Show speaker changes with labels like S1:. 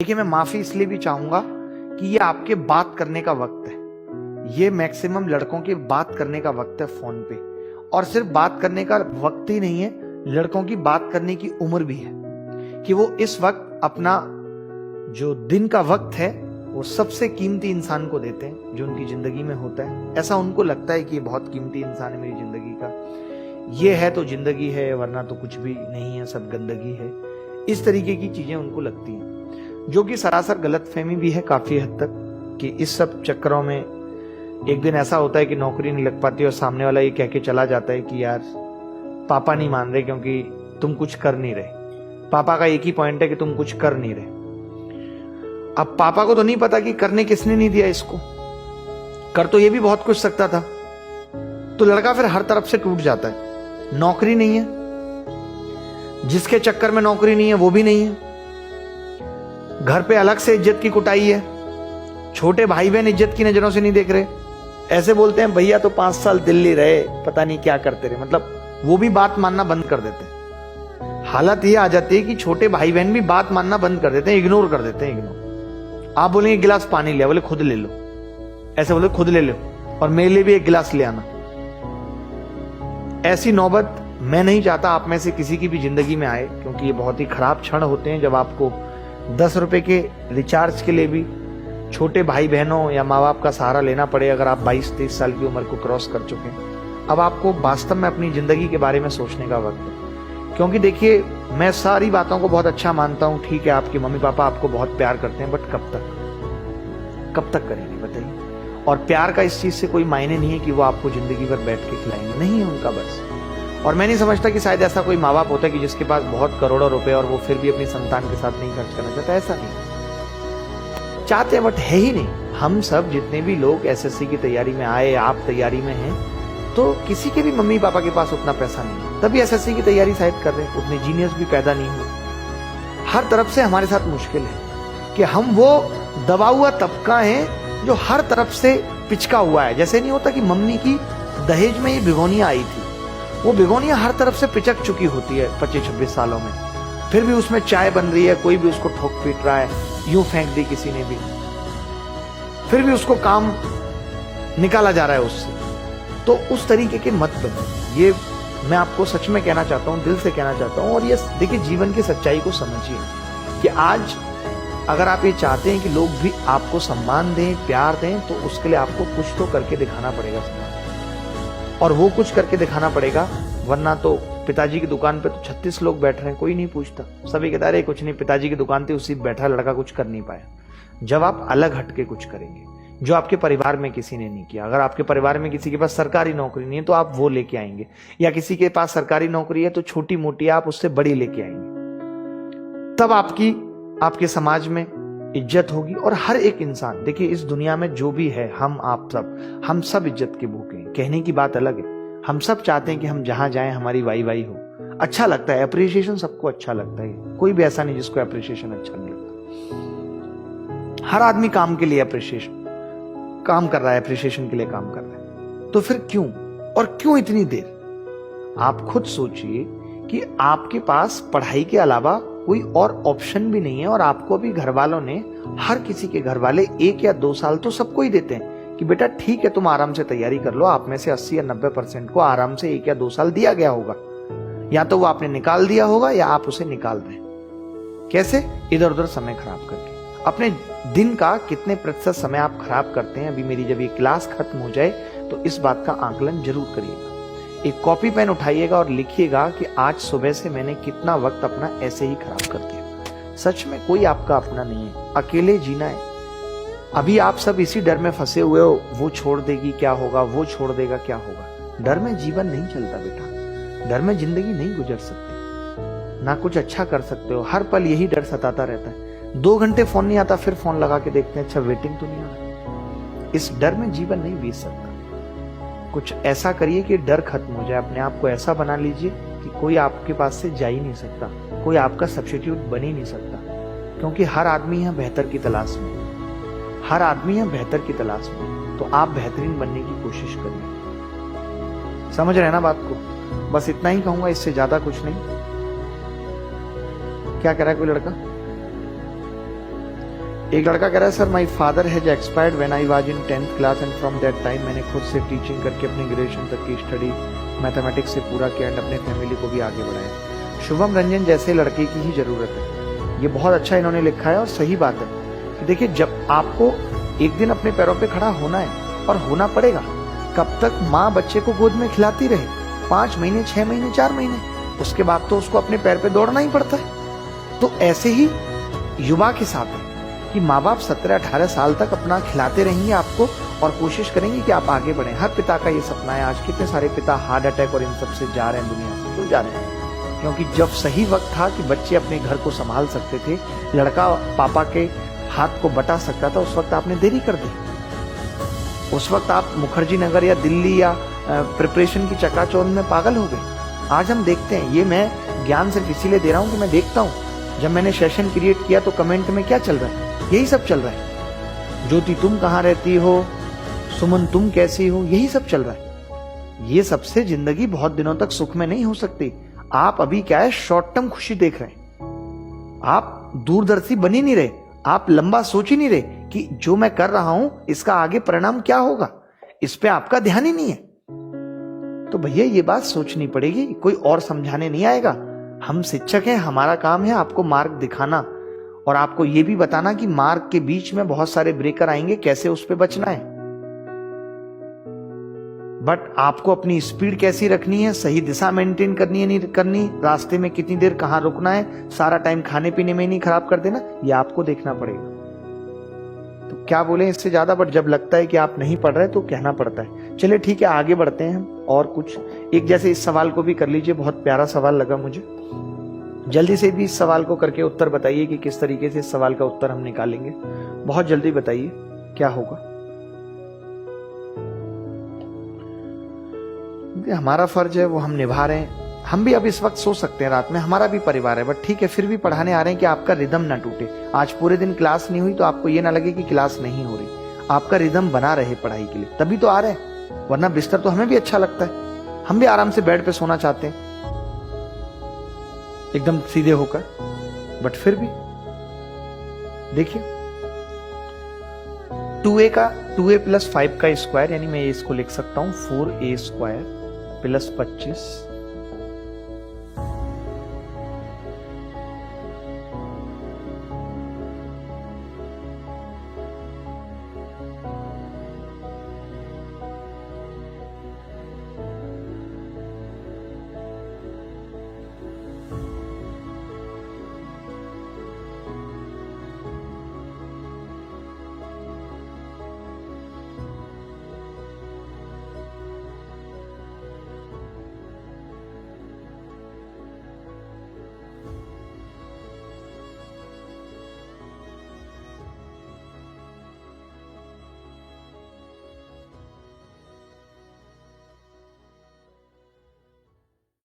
S1: देखिए, मैं माफी इसलिए भी चाहूंगा कि ये आपके बात करने का वक्त है। ये मैक्सिमम लड़कों के बात करने का वक्त है फोन पे। और सिर्फ बात करने का वक्त ही नहीं है, लड़कों की बात करने की उम्र भी है कि वो इस वक्त अपना जो दिन का वक्त है वो सबसे कीमती इंसान को देते हैं जो उनकी जिंदगी में होता है। ऐसा उनको लगता है कि ये बहुत कीमती इंसान है मेरी जिंदगी का, ये है तो जिंदगी है, वरना तो कुछ भी नहीं है, सब गंदगी है। इस तरीके की चीजें उनको लगती हैं, जो कि सरासर गलतफहमी भी है काफी हद तक। कि इस सब चक्करों में एक दिन ऐसा होता है कि नौकरी नहीं लग पाती और सामने वाला ये कह के चला जाता है कि यार पापा नहीं मान रहे क्योंकि तुम कुछ कर नहीं रहे। पापा का एक ही पॉइंट है कि तुम कुछ कर नहीं रहे। अब पापा को तो नहीं पता कि करने किसने नहीं दिया इसको, कर तो ये भी बहुत कुछ सकता था। तो लड़का फिर हर तरफ से टूट जाता है। नौकरी नहीं है, जिसके चक्कर में नौकरी नहीं है वो भी नहीं है, घर पे अलग से इज्जत की कुटाई है, छोटे भाई बहन इज्जत की नजरों से नहीं देख रहे। ऐसे बोलते हैं भैया तो 5 साल दिल्ली रहे, पता नहीं क्या करते रहे, मतलब वो भी बात मानना बंद कर देते हैं। हालत ये आ जाती है कि छोटे भाई बहन भी बात मानना बंद कर देते हैं, इग्नोर कर देते हैं। इग्नोर, आप बोलेंगे गिलास पानी लिया, बोले खुद ले लो, ऐसे बोले खुद ले लो और मेरे लिए भी एक गिलास ले आना। ऐसी नौबत मैं नहीं चाहता आप में से किसी की भी जिंदगी में आए, क्योंकि ये बहुत ही खराब क्षण होते हैं जब आपको 10 रुपए के रिचार्ज के लिए भी छोटे भाई बहनों या माँ बाप का सहारा लेना पड़े अगर आप 22-23 साल की उम्र को क्रॉस कर चुके हैं। अब आपको वास्तव में अपनी जिंदगी के बारे में सोचने का वक्त है। क्योंकि देखिए, मैं सारी बातों को बहुत अच्छा मानता हूं, ठीक है आपके मम्मी पापा आपको बहुत प्यार करते हैं, बट कब तक करेंगे बताइए। और प्यार का इस चीज से कोई मायने नहीं है कि वो आपको जिंदगी भर बैठ के खिलाएंगे, नहीं है उनका बस। और मैं नहीं समझता कि शायद ऐसा कोई माँ बाप होता है कि जिसके पास बहुत करोड़ों रुपए और वो फिर भी अपनी संतान के साथ नहीं खर्च करना चाहता। ऐसा नहीं चाहते हैं, बट है ही नहीं। हम सब जितने भी लोग एसएससी की तैयारी में आए, आप तैयारी में हैं, तो किसी के भी मम्मी पापा के पास उतना पैसा नहीं है, तभी एसएससी की तैयारी शायद कर रहे हैं। उतने जीनियस भी पैदा नहीं हुए। हर तरफ से हमारे साथ मुश्किल है कि हम वो दबा हुआ तबका है जो हर तरफ से पिचका हुआ है। जैसे नहीं होता कि मम्मी की दहेज में ये भिगोनियां आई थी, वो भिगोनियां हर तरफ से पिचक चुकी होती है 25-26 सालों में, फिर भी उसमें चाय बन रही है, कोई भी उसको ठोक पीट रहा है, यूं फेंक दी किसी ने भी, फिर भी उसको काम निकाला जा रहा है उससे। तो उस तरीके के मत बनो, ये मैं आपको सच में कहना चाहता हूं, दिल से कहना चाहता हूं। और ये देखिए, जीवन की सच्चाई को समझिए कि आज अगर आप ये चाहते हैं कि लोग भी आपको सम्मान दें, प्यार दें, तो उसके लिए आपको कुछ तो करके दिखाना पड़ेगा समाज, और वो कुछ करके दिखाना पड़ेगा। वरना तो पिताजी की दुकान पे तो 36 लोग बैठ रहे हैं, कोई नहीं पूछता, सभी कहता है कुछ नहीं, पिताजी की दुकान थी उसी बैठा लड़का कुछ कर नहीं पाया। जब आप अलग हटके कुछ करेंगे जो आपके परिवार में किसी ने नहीं किया, अगर आपके परिवार में किसी के पास सरकारी नौकरी नहीं है तो आप वो लेके आएंगे, या किसी के पास सरकारी नौकरी है तो छोटी मोटी आप उससे बड़ी लेके आएंगे, तब आपके समाज में इज्जत होगी। और हर एक इंसान, देखिए इस दुनिया में जो भी है, हम सब इज्जत के भूखे हैं। कहने की बात अलग है, हम सब चाहते हैं कि हम जहां जाएं हमारी वाई हो, अच्छा लगता है, अप्रिसिएशन सबको अच्छा लगता है, कोई भी ऐसा नहीं जिसको अप्रिसिएशन अच्छा नहीं लगता। हर आदमी काम के लिए अप्रिसिएशन काम कर रहा है, अप्रिसिएशन के लिए काम कर रहा है। तो फिर क्यों, और क्यों इतनी देर? आप खुद सोचिए कि आपके पास पढ़ाई के अलावा कोई और ऑप्शन भी नहीं है, और आपको भी घर वालों ने, हर किसी के घर वाले 1 या 2 साल तो सबको ही देते हैं कि बेटा ठीक है तुम आराम से तैयारी कर लो। आप में से 80 या 90% को आराम से 1 या 2 साल दिया गया होगा, या तो वो आपने निकाल दिया होगा या आप उसे निकाल रहे हैं। कैसे? इधर उधर समय खराब करके। अपने दिन का कितने प्रतिशत समय आप खराब करते हैं? अभी मेरी जब ये क्लास खत्म हो जाए तो इस बात का आकलन जरूर करिएगा। एक कॉपी पेन उठाइएगा और लिखिएगा कि आज सुबह से मैंने कितना वक्त अपना ऐसे ही खराब कर दिया। सच में कोई आपका अपना नहीं है, अकेले जीना है। अभी आप सब इसी डर में फंसे हुए हो, वो छोड़ देगी क्या होगा, वो छोड़ देगा क्या होगा। डर में जीवन नहीं चलता बेटा, डर में जिंदगी नहीं गुजर सकती, ना कुछ अच्छा कर सकते हो। हर पल यही डर सताता रहता है। 2 घंटे फोन नहीं आता, फिर फोन लगा के देखते हैं अच्छा वेटिंग तो नहीं आ रहा। इस डर में जीवन नहीं बीत सकता। कुछ ऐसा करिए कि डर खत्म हो जाए, अपने आप को ऐसा बना लीजिए कि कोई आपके पास से जा ही नहीं सकता, कोई आपका सब्स्टिट्यूट बन ही नहीं सकता। क्योंकि हर आदमी है बेहतर की तलाश में, हर आदमी है बेहतर की तलाश में। तो आप बेहतरीन बनने की कोशिश करिए। समझ रहे हैं ना बात को? बस इतना ही कहूंगा, इससे ज्यादा कुछ नहीं। क्या कह रहा है कोई लड़का? एक लड़का कह रहा है sir my father has expired when I was in 10th class and from that time मैंने खुद से टीचिंग करके अपनी ग्रेजुएशन तक की स्टडी मैथमेटिक्स से पूरा किया एंड अपने फैमिली को भी आगे बढ़ाया। शुभम रंजन जैसे लड़के की ही जरूरत है। ये बहुत अच्छा इन्होंने लिखा है और सही बात है कि देखिए जब आपको एक दिन अपने पैरों पे खड़ा होना है और होना पड़ेगा, कब तक माँ बच्चे को गोद में खिलाती रहे, 5 महीने 6 महीने 4 महीने, उसके बाद तो उसको अपने पैर पे दौड़ना ही पड़ता है। तो ऐसे ही युवा के साथ है कि माँ बाप 17-18 साल तक अपना खिलाते रहेंगे आपको और कोशिश करेंगे कि आप आगे बढ़ें। हर पिता का ये सपना है। आज कितने सारे पिता हार्ट अटैक और इन सब से जा रहे हैं दुनिया से, क्यों जा रहे हैं? क्योंकि जब सही वक्त था कि बच्चे अपने घर को संभाल सकते थे, लड़का पापा के हाथ को बटा सकता था, उस वक्त आपने देरी कर दी। उस वक्त आप मुखर्जी नगर या दिल्ली या प्रिपरेशन की चकाचौंध में पागल हो गए। आज हम देखते हैं, ये मैं ज्ञान सिर्फ इसीलिए दे रहा हूं कि मैं देखता हूं जब मैंने सेशन क्रिएट किया तो कमेंट में क्या चल रहा है, यही सब चल रहा है। ज्योति तुम कहां रहती हो, सुमन तुम कैसी हो, यही सब चल रहा है। ये सबसे जिंदगी बहुत दिनों तक सुख में नहीं हो सकती। आप अभी क्या है, शॉर्ट टर्म खुशी देख रहे हैं, आप दूरदर्शी बन ही नहीं रहे, आप लंबा सोच ही नहीं रहे कि जो मैं कर रहा हूं इसका आगे परिणाम क्या होगा, इस पे आपका ध्यान ही नहीं है। तो भैया ये बात सोचनी पड़ेगी, कोई और समझाने नहीं आएगा। हम शिक्षक हैं, हमारा काम है आपको मार्ग दिखाना और आपको ये भी बताना कि मार्ग के बीच में बहुत सारे ब्रेकर आएंगे, कैसे उस पे बचना है। बट आपको अपनी स्पीड कैसी रखनी है, सही दिशा मेंटेन करनी है नहीं करनी, रास्ते में कितनी देर कहां रुकना है, सारा टाइम खाने पीने में नहीं खराब कर देना, ये आपको देखना पड़ेगा। तो क्या बोले इससे ज्यादा, बट जब लगता है कि आप नहीं पढ़ रहे तो कहना पड़ता है। चलिए ठीक है, आगे बढ़ते हैं हम। और कुछ एक जैसे इस सवाल को भी कर लीजिए, बहुत प्यारा सवाल लगा मुझे। जल्दी से भी इस सवाल को करके उत्तर बताइए कि किस तरीके से इस सवाल का उत्तर हम निकालेंगे। बहुत जल्दी बताइए क्या होगा। हमारा फर्ज है वो हम निभा रहे हैं। हम भी अब इस वक्त सो सकते हैं रात में, हमारा भी परिवार है, बट ठीक है फिर भी पढ़ाने आ रहे हैं कि आपका रिदम ना टूटे। आज पूरे दिन क्लास नहीं हुई तो आपको ये ना लगे कि क्लास नहीं हो रही, आपका रिदम बना रहे पढ़ाई के लिए, तभी तो आ रहे हैं। वरना बिस्तर तो हमें भी अच्छा लगता है, हम भी आराम से बेड पे सोना चाहते हैं एकदम सीधे होकर, बट फिर भी देखिए 2a + 5 का स्क्वायर, यानी मैं इसको लिख सकता हूं 4a² + 25